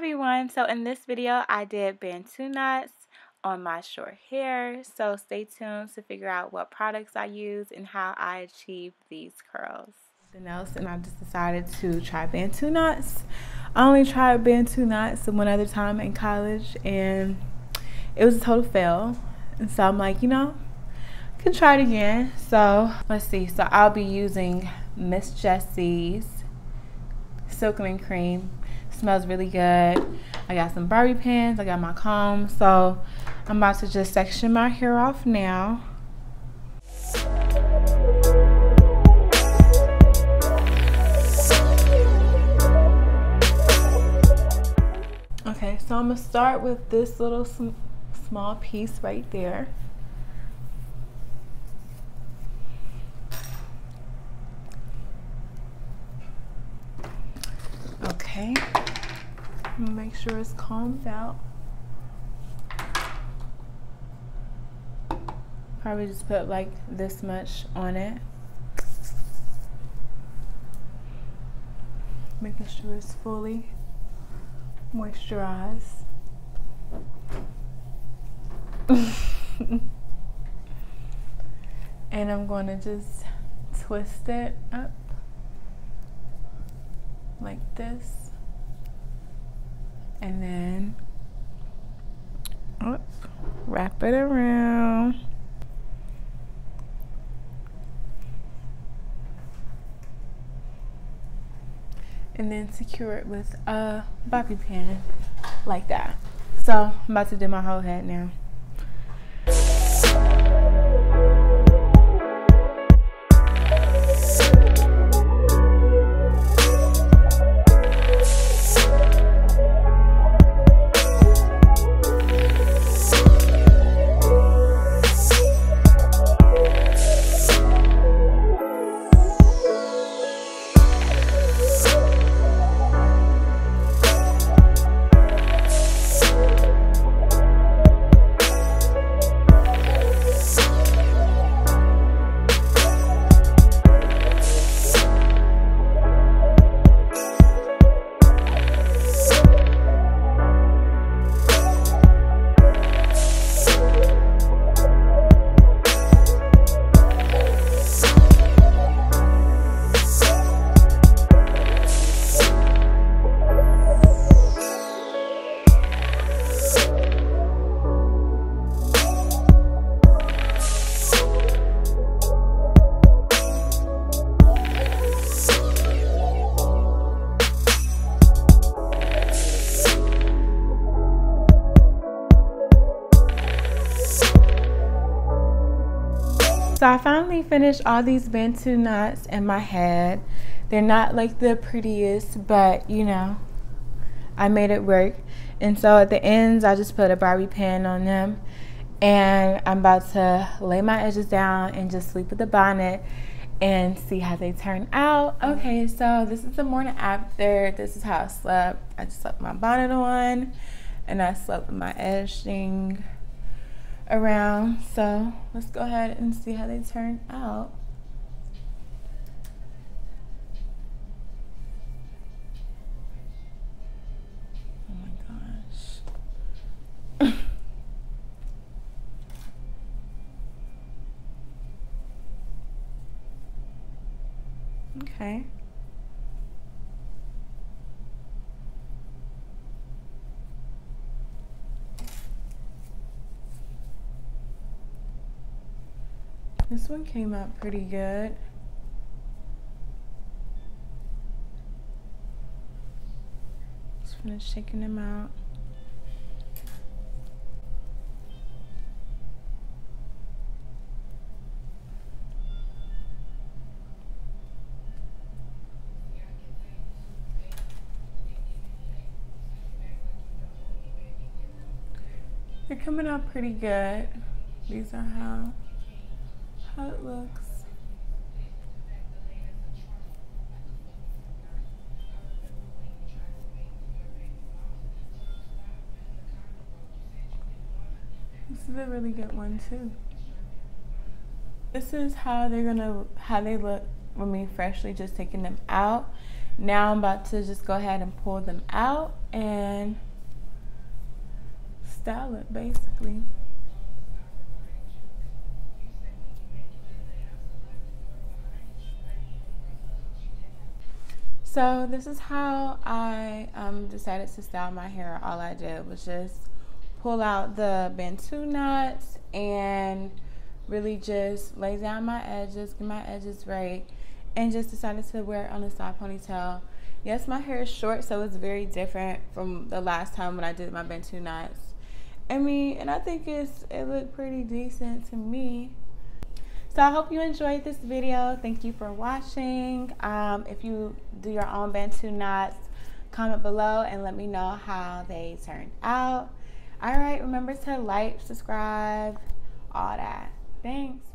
everyone, so in this video I did Bantu knots on my short hair, so stay tuned to figure out what products I use and how I achieve these curls. And I just decided to try Bantu knots. I only tried Bantu knots one other time in college and it was a total fail, and so I'm like, I can try it again. So let's see, so I'll be using Miss Jessies Silken Cream. Smells really good. I got some Barbie pins, I got my comb, so I'm about to just section my hair off now. Okay, so I'm gonna start with this little small piece right there. Okay, make sure it's combed out. Probably just put like this much on it. Making sure it's fully moisturized. And I'm going to just twist it up like this, and then wrap it around. And then secure it with a bobby pin like that. So I'm about to do my whole head now. So I finally finished all these Bantu knots in my head. They're not like the prettiest, but I made it work. And so at the ends, I just put a Barbie pin on them. And I'm about to lay my edges down and just sleep with the bonnet and see how they turn out. Okay, so this is the morning after. This is how I slept. I just slept with my bonnet on and I slept with my edging around. So let's go ahead and see how they turn out. Oh my gosh. Okay. This one came out pretty good. Just finish shaking them out. They're coming out pretty good. These are how it looks. This is a really good one too. This is how they look when we freshly just taken them out. Now I'm about to just go ahead and pull them out and style it basically. So this is how I decided to style my hair. All I did was just pull out the Bantu knots and really just lay down my edges, get my edges right, and just decided to wear it on a side ponytail. Yes, my hair is short, so it's very different from the last time when I did my Bantu knots. And I think it looked pretty decent to me. So I hope you enjoyed this video. Thank you for watching. If you do your own Bantu knots, comment below and let me know how they turned out. All right, remember to like, subscribe, all that. Thanks.